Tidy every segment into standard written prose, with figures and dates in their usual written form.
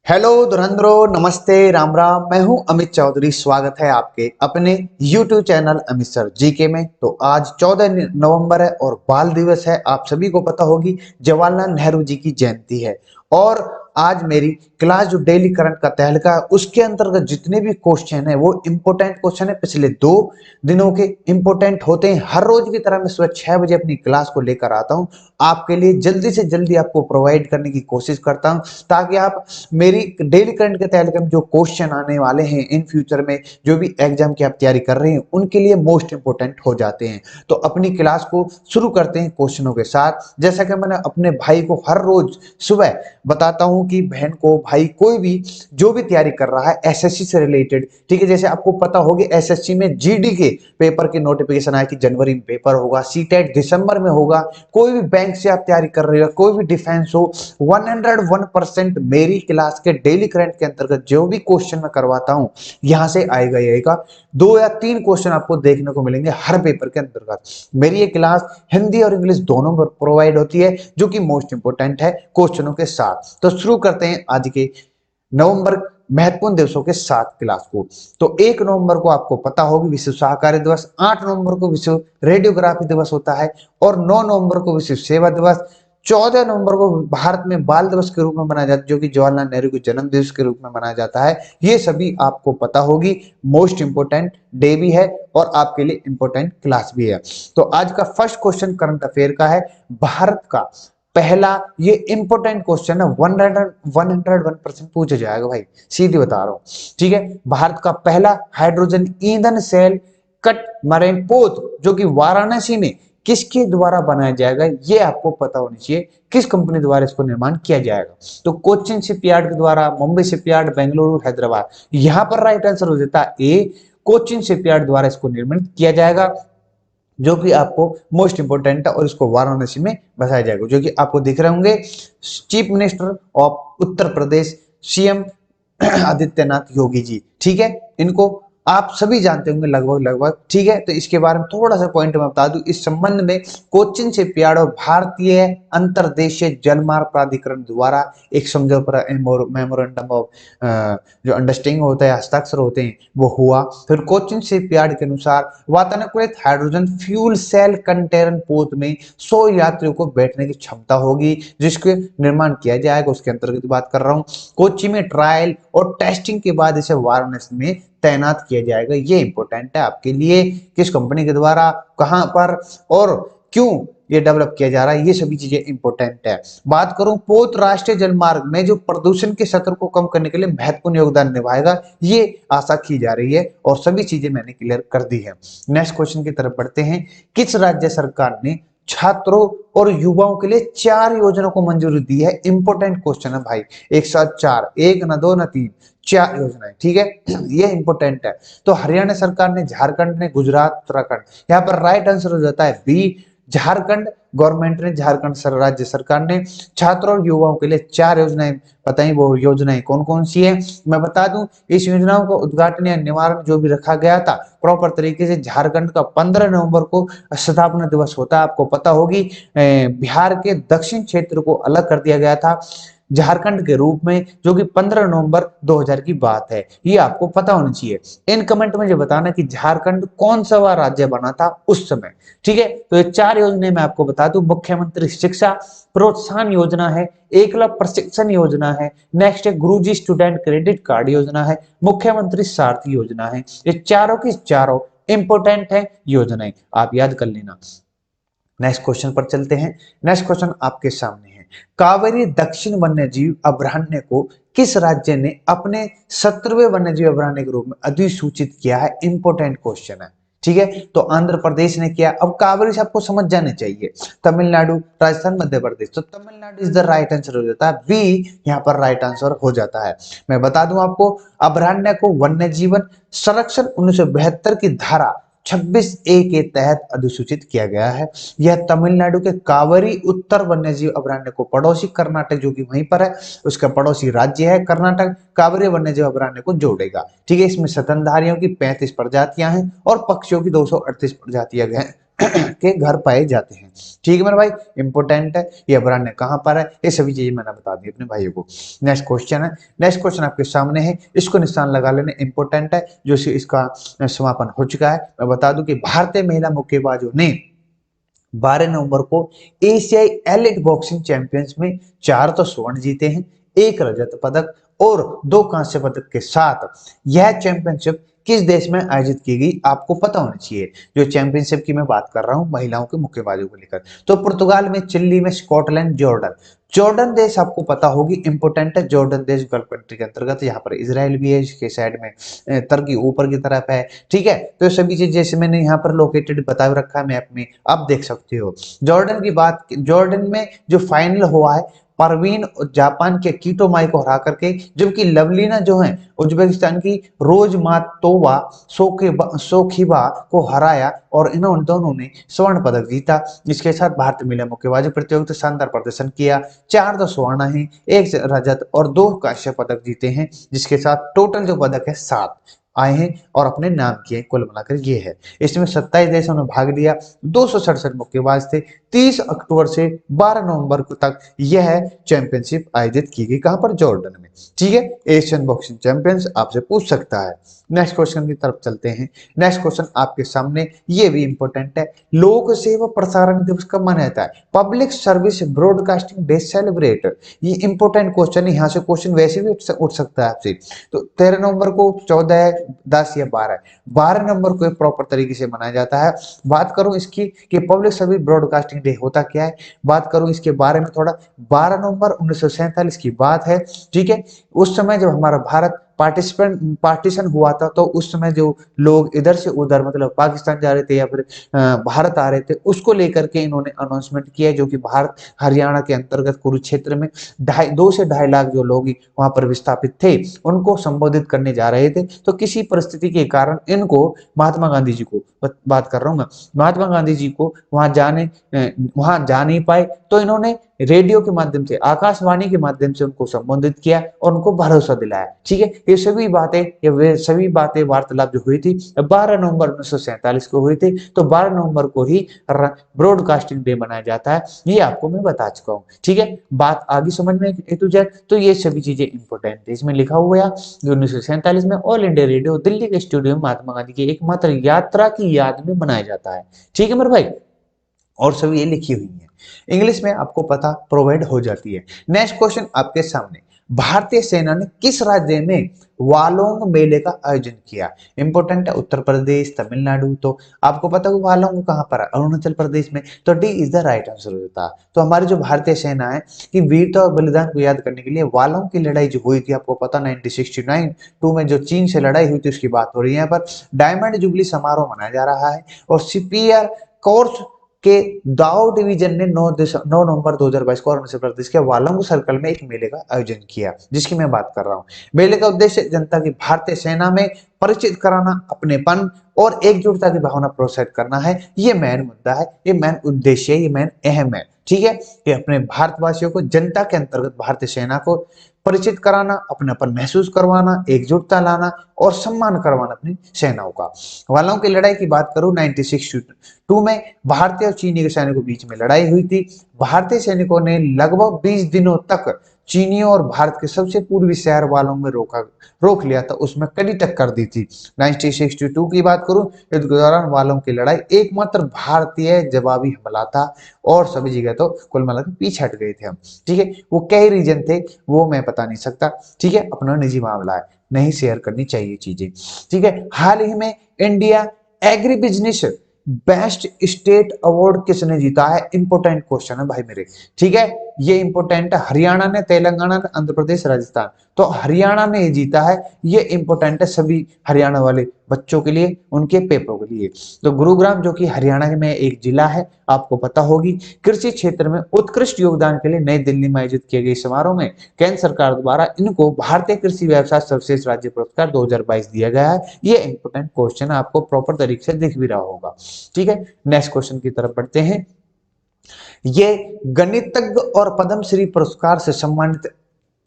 Hello धुरंधरो, नमस्ते, राम राम। मैं हूं अमित चौधरी। स्वागत है आपके अपने YouTube channel Amit sir GK में। तो आज 14 नवंबर है और बाल दिवस है। आप सभी को पता होगी जवाहरलाल नेहरू जी की जयंती है। और आज मेरी क्लास जो डेली करंट का तहलका है उसके अंतर्गत जितने भी क्वेश्चन है वो इंपोर्टेंट क्वेश्चन है। पिछले 2 दिनों के इंपोर्टेंट होते हैं। हर रोज की तरह मैं सुबह 6 बजे अपनी क्लास को लेकर आता हूं, आपके लिए जल्दी से जल्दी आपको प्रोवाइड करने की कोशिश करता हूं, ताकि आप मेरी डेली करंट के तहत जो क्वेश्चन आने वाले हैं इन फ्यूचर में, जो भी एग्जाम की आप तैयारी कर रहे हैं उनके लिए मोस्ट इंपोर्टेंट हो जाते हैं। तो अपनी क्लास को शुरू करते हैं क्वेश्चनों के साथ। जैसा कि मैंने अपने भाई को हर रोज सुबह बताता हूं कि बहन को, भाई कोई भी जो भी तैयारी कर रहा है एसएससी से रिलेटेड, ठीक है, जैसे आपको पता होगी एसएससी में जीडी के पेपर की नोटिफिकेशन आया कि जनवरी में पेपर होगा, सीटेट दिसंबर में होगा। कोई भी बैंक से आप तैयारी कर रहे हो, कोई भी डिफेंस हो, 101% मेरी क्लास के डेली करंट के अंतर्गत जो भी क्वेश्चन मैं करवाता हूं यहां से आएगा ही आएगा। 2 या 3 क्वेश्चन आपको देखने को मिलेंगे हर पेपर के अंतर्गत। मेरी ये क्लास हिंदी और इंग्लिश दोनों पर प्रोवाइड होती है, जो कि मोस्ट इंपोर्टेंट है क्वेश्चनों के साथ। तो शुरू करते हैं आज के नवंबर महत्वपूर्ण दिवसों के साथ क्लास को। तो 1 नवंबर को आपको पता होगी विश्व शाकाहारी दिवस, 8 नवंबर को विश्व रेडियोग्राफी दिवस होता है, और 9 नवंबर को विश्व सेवा दिवस, 14 नवंबर को भारत में बाल दिवस के रूप में मनाया जाता है, जो कि जवाहरलाल नेहरू के जन्म दिवस के रूप में मनाया जाता है। ये सभी आपको पता होगी। मोस्ट इंपोर्टेंट डे भी है और आपके लिए इंपोर्टेंट क्लास भी है। तो आज का फर्स्ट क्वेश्चन करंट अफेयर का है। भारत का पहला, ये इंपोर्टेंट क्वेश्चन है, 101% पूछा जाएगा भाई, सीधी बता रहा हूं, ठीक है। भारत का पहला हाइड्रोजन ईंधन सेल कट मरेन पोत जो कि वाराणसी में किसके द्वारा बनाया जाएगा, ये आपको पता होना चाहिए। किस कंपनी द्वारा इसको निर्माण किया जाएगा? तो कोचिन शिपयार्ड के द्वारा, मुंबई शिपयार्ड, बेंगलुरु, हैदराबाद। यहां पर राइट आंसर हो जाता है ए, कोचिन शिपयार्ड द्वारा इसको निर्माण किया जाएगा, जो कि आपको मोस्ट इंपोर्टेंट है। और इसको वाराणसी में बसाया जाएगा, जो कि आपको दिख रहे होंगे। Chief minister of Uttar Pradesh, CM Adityanath Yogi ji, ठीक है। इनको आप सभी जानते होंगे लगभग लगभग, ठीक है। तो इसके बारे में थोड़ा सा पॉइंट मैं बता दूं इस संबंध में। कोचिन शिपयार्ड और भारतीय अंतरदेशीय जलमार्ग प्राधिकरण द्वारा एक समझौता, मेमोरेंडम ऑफ जो अंडरस्टैंडिंग होता है, हस्ताक्षर होते हैं, वो हुआ। फिर कोचिन शिपयार्ड के अनुसार वातानुकूलित हाइड्रोजन फ्यूल सेल कंटेनर पोत में 100 यात्रियों को बैठने की क्षमता होगी, जिसके निर्माण किया जाएगा, उसके अंतर्गत बात कर रहा हूं। कोच्चि में ट्रायल और टेस्टिंग के बाद इसे वाराणसी में तैनात किया जाएगा। ये इंपॉर्टेंट है आपके लिए, किस कंपनी के द्वारा, कहां पर और क्यों ये डेवलप किया जा रहा है, ये सभी चीजें इंपॉर्टेंट है। बात करूं पोत राष्ट्रीय जलमार्ग में जो प्रदूषण के स्तर को कम करने के लिए महत्वपूर्ण योगदान निभाएगा, ये आशा की जा रही है और सभी चीजें मैंने क्लियर कर दी है। नेक्स्ट क्वेश्चन की तरफ बढ़ते हैं। किस राज्य सरकार ने छात्रों और युवाओं के लिए 4 योजनाओं को मंजूरी दी है? इंपॉर्टेंट क्वेश्चन है भाई, एक साथ 4, एक ना 2 ना 3, 4 योजनाएं, ठीक है। ये इंपॉर्टेंट है। तो हरियाणा सरकार ने, झारखंड ने, गुजरात, उत्तराखंड। यहाँ पर राइट आंसर हो जाता है बी, झारखंड गवर्नमेंट ने, झारखंड राज्य सरकार ने छात्रों और युवाओं के लिए 4 योजनाएं बताई। वो योजनाएं कौन कौन सी है मैं बता दूं। इस योजनाओं का उद्घाटन या निवारण जो भी रखा गया था प्रॉपर तरीके से, झारखंड का 15 नवंबर को स्थापना दिवस होता है, आपको पता होगी। बिहार के दक्षिण क्षेत्र को अलग कर दिया गया था झारखंड के रूप में, जो कि 15 नवंबर 2000 की बात है। ये आपको पता होना चाहिए। इन कमेंट में ये बताना कि झारखंड कौन सा वह राज्य बना था उस समय, ठीक है। तो ये 4 योजनाएं मैं आपको बता दूं। मुख्यमंत्री शिक्षा प्रोत्साहन योजना है, एकलव्य प्रशिक्षण योजना है, नेक्स्ट है गुरुजी स्टूडेंट क्रेडिट कार्ड योजना है, मुख्यमंत्री सारथी योजना है। ये चारों की चारों इंपोर्टेंट है योजनाएं, आप याद कर लेना। नेक्स्ट क्वेश्चन पर चलते हैं। नेक्स्ट क्वेश्चन आपके सामने है। कावेरी दक्षिण वन्यजीव अभयारण्य को किस राज्य ने अपने 17वें वन्यजीव अभयारण्य के रूप में अधिसूचित किया है? इंपोर्टेंट क्वेश्चन है, ठीक है। तो आंध्र प्रदेश ने किया। अब कावेरी से आपको समझ जाने चाहिए, तमिलनाडु, राजस्थान, मध्य प्रदेश। तो Tamil Nadu is the right answer हो जाता है, बी यहाँ पर राइट आंसर हो जाता है। मैं बता दूं आपको, अभयारण्य को वन्य जीवन संरक्षण 1972 की धारा 26A के तहत अधिसूचित किया गया है। यह तमिलनाडु के कावेरी उत्तर वन्यजीव अभयारण्य को पड़ोसी कर्नाटक, जो कि वहीं पर है, उसका पड़ोसी राज्य है कर्नाटक, कावेरी वन्यजीव अभयारण्य को जोड़ेगा, ठीक है। इसमें स्तनधारियों की 35 प्रजातियां हैं और पक्षियों की 238 प्रजातियां हैं। के घर पाए जाते हैं। ठीक है मेरे भाई, इंपॉर्टेंट है। ये ब्रांड कहाँ पर है, ये सभी चीजें मैंने बता दी अपने भाइयों को। नेक्स्ट क्वेश्चन है, नेक्स्ट क्वेश्चन आपके सामने है, इसको निशान लगा लेने, इंपॉर्टेंट है। जो इसका समापन हो चुका है, मैं बता दूं कि भारतीय महिला मुक्केबाजों ने 12 नवंबर को एशियाई एलिट बॉक्सिंग चैंपियंस में 4 तो स्वर्ण जीते हैं, 1 रजत पदक और 2 कांस्य पदक के साथ यह चैंपियनशिप किस देश में आयोजित की गई आपको पता होना चाहिए। जो चैंपियनशिप की मैं बात कर रहा हूं महिलाओं के मुक्केबाजों को लेकर, तो पुर्तगाल में, चिली में, स्कॉटलैंड, जॉर्डन। जॉर्डन देश आपको पता होगी, इंपोर्टेंट है। जॉर्डन देश गल्फ कंट्री के अंतर्गत, यहाँ पर इजराइल भी है, इसके साइड में तुर्की ऊपर की तरफ है। ठीक है, तो सभी चीज जैसे मैंने यहाँ पर लोकेटेड बता रखा है मैप में, आप देख सकते हो। जॉर्डन की बात, जॉर्डन में जो फाइनल हुआ है, परवीन जापान के कीटो माई को हरा करके, जबकि लवलीना जो है उज्बेकिस्तान की रोज मातोवा सोखिबा को हराया और इन्होंने दोनों ने स्वर्ण पदक जीता। इसके साथ भारतीय महिला मुक्केबाजी प्रतियोगिता शानदार प्रदर्शन किया, 4 तो स्वर्ण है, 1 रजत और 2 कांस्य पदक जीते हैं, जिसके साथ टोटल जो पदक है 7 आए हैं और अपने नाम किए, कुल मिलाकर ये है। इसमें 27 देशों ने भाग लिया, 267 मुक्केबाज थे। 30 अक्टूबर से 12 नवंबर को तक यह चैंपियनशिप आयोजित की गई, कहां पर, जॉर्डन में। ठीक है, एशियन बॉक्सिंग चैंपियंस आपसे पूछ सकता है। नेक्स्ट क्वेश्चन की तरफ चलते हैं। नेक्स्ट क्वेश्चन आपके सामने, ये भी इंपॉर्टेंट है। लोक सेवा प्रसारण दिवस कब मनाया जाता है? Public service broadcasting day celebrate. ये इंपॉर्टेंट क्वेश्चन है, यहाँ से क्वेश्चन वैसे भी उठ सकता है आपसे। तो 13 नवंबर को, 14 है, 10 या 12 नवंबर को प्रॉपर तरीके से मनाया जाता है। बात करूं इसकी कि पब्लिक सर्विस ब्रॉडकास्टिंग डे होता क्या है, बात करूं इसके बारे में थोड़ा। 12 नवंबर 1947 की बात है। ठीक है, उस समय जब हमारा भारत पार्टीशन हुआ था, तो उस समय जो लोग इधर से उधर, मतलब पाकिस्तान जा रहे थे या फिर भारत आ रहे थे, उसको लेकर के इन्होंने अनाउंसमेंट किया, जो कि भारत हरियाणा के अंतर्गत कुरुक्षेत्र में 2 से 2.5 लाख जो लोग वहां पर विस्थापित थे, उनको संबोधित करने जा रहे थे। तो किसी परिस्थिति के कारण इनको, महात्मा गांधी जी को बात कर रहा हूं मैं, महात्मा गांधी जी को वहां जा नहीं पाए, तो इन्होंने रेडियो के माध्यम से, आकाशवाणी के माध्यम से उनको संबोधित किया और उनको भरोसा दिलाया। ठीक है, ये सभी बातें वार्तालाप जो हुई थी 12 नवंबर 1947 को हुई थी। तो 12 नवंबर को ही ब्रॉडकास्टिंग डे मनाया जाता है, ये आपको मैं बता चुका हूँ। ठीक है, बात आगे समझ में ए टू जेड, तो ये सभी चीजें इंपॉर्टेंट है। इसमें लिखा हुआ है 1947 में ऑल इंडिया रेडियो दिल्ली के स्टूडियो में महात्मा गांधी की एकमात्र यात्रा की याद में मनाया जाता है। ठीक है मेरे भाई, और सभी ये लिखी हुई है, इंग्लिश में आपको पता प्रोवाइड हो जाती है। नेक्स्ट क्वेश्चन आपके सामने, भारतीय सेना ने किस राज्य में वालोंग मेले का आयोजन किया? इंपोर्टेंट है, उत्तर प्रदेश, तमिलनाडु। तो आपको पता है वालोंग कहां पर है? अरुणाचल प्रदेश में। तो D is the right answer होता। तो हमारी जो भारतीय सेना है कि वीरता और बलिदान को याद करने के लिए वालोंग की लड़ाई जो हुई थी, आपको पता 1969 में जो चीन से लड़ाई हुई थी उसकी बात हो रही है। यहाँ पर डायमंड जुबली समारोह मनाया जा रहा है और सीपीआर कोर्स के दाओ डिवीजन ने 9 नवंबर 2022 को अरुणाचल प्रदेश के वालोंग सर्कल में एक मेले का आयोजन किया, जिसकी मैं बात कर रहा हूं। मेले का उद्देश्य जनता की भारतीय सेना में परिचित कराना, अपनेपन और एकजुटता की भावना प्रोत्साहित करना है। ये मेन मुद्दा है, ये मेन उद्देश्य है, ये मेन अहम है। ठीक है, कि अपने भारतवासियों को, जनता के अंतर्गत भारतीय सेना को परिचित कराना, अपनापन महसूस करवाना, एकजुटता लाना और सम्मान करवाना अपनी सेनाओं का। वालों की लड़ाई की बात करूं 1962 में भारतीय और चीनी के सैनिकों के बीच में लड़ाई हुई थी। भारतीय सैनिकों ने लगभग 20 दिनों तक चीनियों और भारत के सबसे पूर्वी शहर वालों में रोक लिया था, उसमें कड़ी टक्कर दी थी। 1962 की बात करूं, युद्ध के दौरान वालों की लड़ाई एकमात्र भारतीय जवाबी हमला था और सभी जगह तो कुल मिलाकर पीछे हट गए थे हम। ठीक है, वो कई रीजन थे, वो मैं बता नहीं सकता। ठीक है, अपना निजी मामला है, नहीं शेयर करनी चाहिए चीजें। ठीक है, हाल ही में India agri business best state award किसने जीता है? इंपोर्टेंट क्वेश्चन है भाई मेरे। ठीक है, ये इंपोर्टेंट है, हरियाणा ने, तेलंगाना ने, आंध्र प्रदेश, राजस्थान। तो हरियाणा ने जीता है, ये इंपोर्टेंट है सभी हरियाणा वाले बच्चों के लिए, उनके पेपरों के लिए। तो गुरुग्राम जो कि हरियाणा में एक जिला है, आपको पता होगी, कृषि क्षेत्र में उत्कृष्ट योगदान के लिए नई दिल्ली में आयोजित किए गए समारोह में केंद्र सरकार द्वारा इनको भारतीय कृषि व्यवसाय सर्वश्रेष्ठ राज्य पुरस्कार 2022 दिया गया है। ये इंपोर्टेंट क्वेश्चन आपको प्रॉपर तरीके से दिख भी रहा होगा। ठीक है, नेक्स्ट क्वेश्चन की तरफ बढ़ते हैं। ये गणितज्ञ और पद्मश्री पुरस्कार से सम्मानित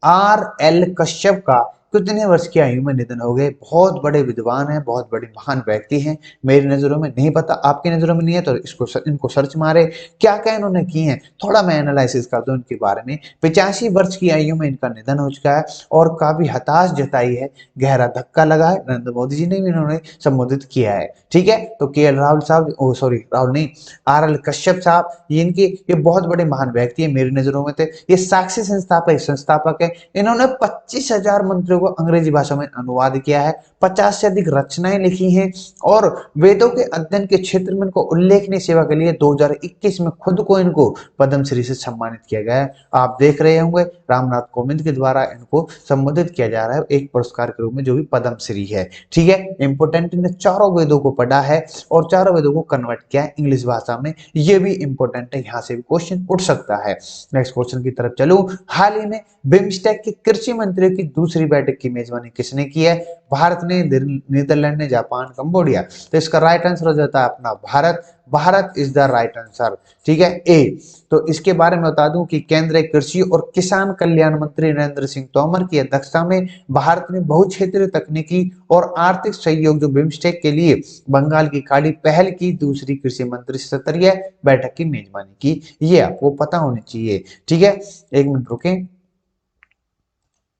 आर एल कश्यप का कितने वर्ष की आयु में निधन हो गए। बहुत बड़े विद्वान हैं, बहुत बड़े महान व्यक्ति हैं, मेरी नजरों में नहीं पता, आपकी नजरों में नहीं है तो इनको सर्च मारे, क्या क्या इन्होंने किए हैं, थोड़ा मैं एनालिसिस कर दूं इनके बारे में। 85 वर्ष की आयु में इनका निधन हो चुका है और काफी हताश जताई है, गहरा धक्का लगा है, नरेंद्र मोदी जी ने भी इन्होंने संबोधित किया है। ठीक है, तो के राहुल साहब, ओ सॉरी राहुल नहीं, RL कश्यप साहब, ये बहुत बड़े महान व्यक्ति है, मेरी नजरों में थे। ये साक्षी संस्थापक है। इन्होंने 25,000 मंत्रों को अंग्रेजी भाषा में अनुवाद किया है, 50 से अधिक रचनाएं लिखी हैं और वेदों के अध्ययन के क्षेत्र में इनको उल्लेखनीय सेवा के लिए 2021 में खुद को इनको पद्मश्री से सम्मानित किया गया है। आप देख रहे होंगे रामनाथ कोविंद के द्वारा इनको संबोधित किया जा रहा है एक पुरस्कार के रूप में, जो भी पद्मश्री है। ठीक है, इंपोर्टेंट, इन्हें चारों वेदों को पढ़ा है और चारों वेदों को कन्वर्ट किया है इंग्लिश भाषा में, ये भी इंपोर्टेंट है, यहाँ से भी क्वेश्चन उठ सकता है। नेक्स्ट क्वेश्चन की तरफ चलूं। हाल ही में बिम्स्टेक के कृषि मंत्रियों की दूसरी बैठक की मेजबानी किसने की है? भारत ने, नीदरलैंड ने, जापान, कंबोडिया। तो इसका राइट आंसर हो जाता है अपना Bharat. Bharat is the right answer. ठीक है, ए। तो इसके बारे में बता दूं कि केंद्रीय कृषि और किसान कल्याण मंत्री नरेंद्र सिंह तोमर की अध्यक्षता में भारत ने बहुक्षेत्रीय तकनीकी और आर्थिक सहयोग जो बिम्स्टेक के लिए बंगाल की खाड़ी पहल की दूसरी कृषि मंत्री स्तरीय बैठक की मेजबानी की। ये आपको पता होनी चाहिए। ठीक है, एक मिनट रुके।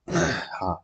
हाँ,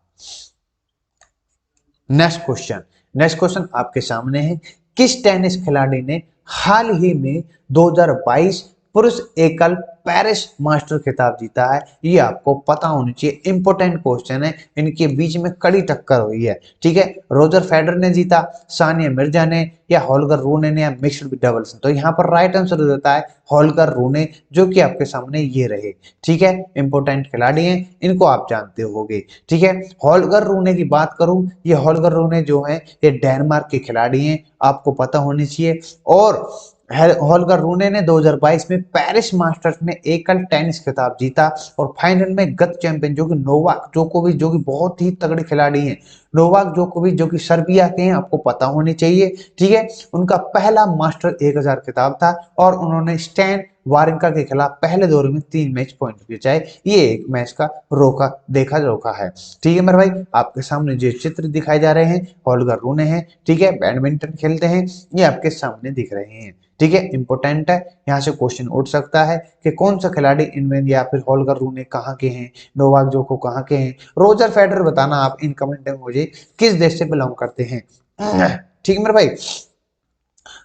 नेक्स्ट क्वेश्चन आपके सामने है। किस टेनिस खिलाड़ी ने हाल ही में 2022 पुरुष एकल पेरिस मास्टर खिताब जीता है? ये आपको पता होनी चाहिए, इंपोर्टेंट क्वेश्चन है। इनके बीच में कड़ी टक्कर हुई है। ठीक है, रोजर फेडरर ने जीता, सानिया मिर्जा ने, या होल्गर रूने ने, या मिक्स्ड डबल्स। तो यहाँ पर राइट आंसर हो जाता है होल्गर रूने, जो कि आपके सामने ये रहे। ठीक है, इंपोर्टेंट खिलाड़ी हैं, इनको आप जानते होंगे। ठीक है, होल्गर रूने की बात करूं, ये होल्गर रूने जो है ये डेनमार्क के खिलाड़ी हैं, आपको पता होनी चाहिए। और होल्गर रूने ने 2022 में पेरिस मास्टर्स में एकल टेनिस खिताब जीता और फाइनल में गत चैंपियन जो कि नोवाक जोकोविच, जो कि बहुत ही तगड़े खिलाड़ी हैं, नोवाक जोकोविच जो कि सर्बिया के हैं, आपको पता होनी चाहिए। ठीक है, उनका पहला मास्टर 1000 खिताब था और उन्होंने स्टैन वारिंका के खिलाफ पहले दौर में 3 मैच पॉइंट बचाए। ये एक मैच का रोका है। ठीक है मेरे भाई, आपके सामने जो चित्र दिखाए जा रहे हैं होल्गर रूने हैं। ठीक है, बैडमिंटन खेलते हैं, ये आपके सामने दिख रहे हैं। ठीक है, इंपोर्टेंट है, यहाँ से क्वेश्चन उठ सकता है कि कौन सा खिलाड़ी इनमें, या फिर होल्गर रूने कहाँ के हैं, नोवाक जोको कहाँ के हैं, रोजर फेडरर बताना आप इन कमेंट में मुझे किस देश से बिलोंग करते हैं। ठीक है मेरे भाई,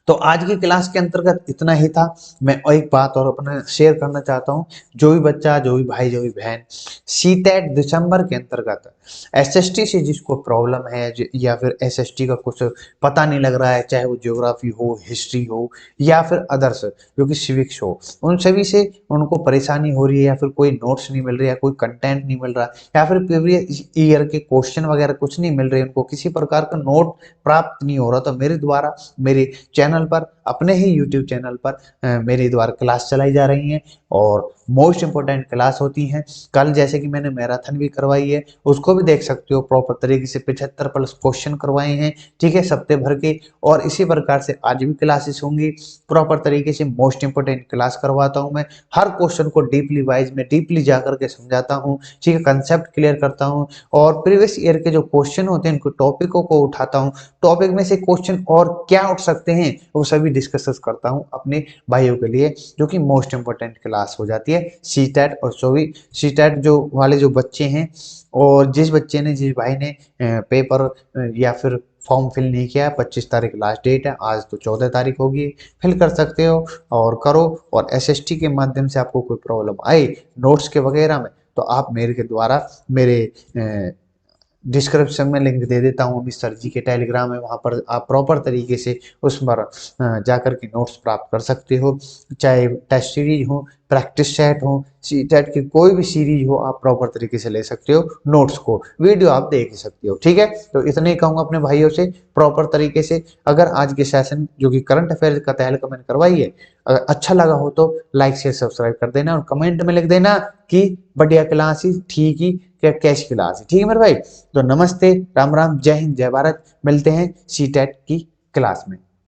तो आज की क्लास के अंतर्गत इतना ही था। मैं एक बात और अपना शेयर करना चाहता हूँ, जो भी बच्चा, जो भी भाई, जो भी बहन सीटेट दिसंबर के अंतर्गत एसएसटी से जिसको प्रॉब्लम है, या फिर एसएसटी का कुछ पता नहीं लग रहा है, चाहे वो ज्योग्राफी हो, हिस्ट्री हो, या फिर अदर्स जो कि सिविक्स हो, उन सभी से उनको परेशानी हो रही है, या फिर कोई नोट्स नहीं मिल रही है, कोई कंटेंट नहीं मिल रहा, या फिर प्रीवियस ईयर के क्वेश्चन वगैरह कुछ नहीं मिल रहे, उनको किसी प्रकार का नोट प्राप्त नहीं हो रहा, तो मेरे द्वारा मेरे चैनल पर, अपने ही यूट्यूब चैनल पर मेरे द्वारा क्लास चलाई जा रही हैं और मोस्ट इंपोर्टेंट क्लास होती हैं। कल जैसे कि मैंने मैराथन भी करवाई है, उसको भी देख सकते हो, प्रॉपर तरीके से 75 प्लस क्वेश्चन करवाए हैं। ठीक है, सप्ताह भर के, और इसी प्रकार से आज भी क्लासेस होंगी, प्रॉपर तरीके से मोस्ट इंपोर्टेंट क्लास करवाता हूं मैं। हर क्वेश्चन को डीपली वाइज में डीपली जाकर के समझाता हूं। ठीक है, कंसेप्ट क्लियर करता हूं और प्रीवियस ईयर के जो क्वेश्चन होते हैं उनको टॉपिकों को उठाता हूं, टॉपिक में से क्वेश्चन और क्या उठ सकते हैं वो सभी डिस्कस करता हूं अपने भाइयों के लिए, जो कि मोस्ट इंपोर्टेंट क्लास हो जाती है सीटेट और सीटेट जो वाले जो बच्चे हैं, और जिस बच्चे ने, जिस भाई ने पेपर या फिर फॉर्म फिल नहीं किया, 25 तारीख लास्ट डेट है, आज तो 14 तारीख होगी, फिल कर सकते हो और करो। और एसएसटी के माध्यम से आपको कोई प्रॉब्लम आई नोट्स के वगैरह में, तो आप मेरे के द्वारा, मेरे डिस्क्रिप्शन में लिंक दे देता हूँ, अमित सर जी के टेलीग्राम है, वहाँ पर आप प्रॉपर तरीके से उस पर जाकर के नोट्स प्राप्त कर सकते हो। चाहे टेस्ट सीरीज हो, प्रैक्टिस सेट हो, सीटेट की कोई भी सीरीज हो, आप प्रॉपर तरीके से ले सकते हो नोट्स को, वीडियो आप देख ही सकते हो। ठीक है, तो इतना ही कहूँगा अपने भाइयों से, प्रॉपर तरीके से अगर आज के सेशन जो कि करंट अफेयर का तहलका मैंने करवाई है, अगर अच्छा लगा हो तो लाइक शेयर सब्सक्राइब कर देना और कमेंट में लिख देना कि बढ़िया क्लास ही, ठीक ही, क्या कैसी क्लास है। ठीक है मेरे भाई, तो नमस्ते, राम राम, जय हिंद, जय भारत। मिलते हैं सीटेट की क्लास में।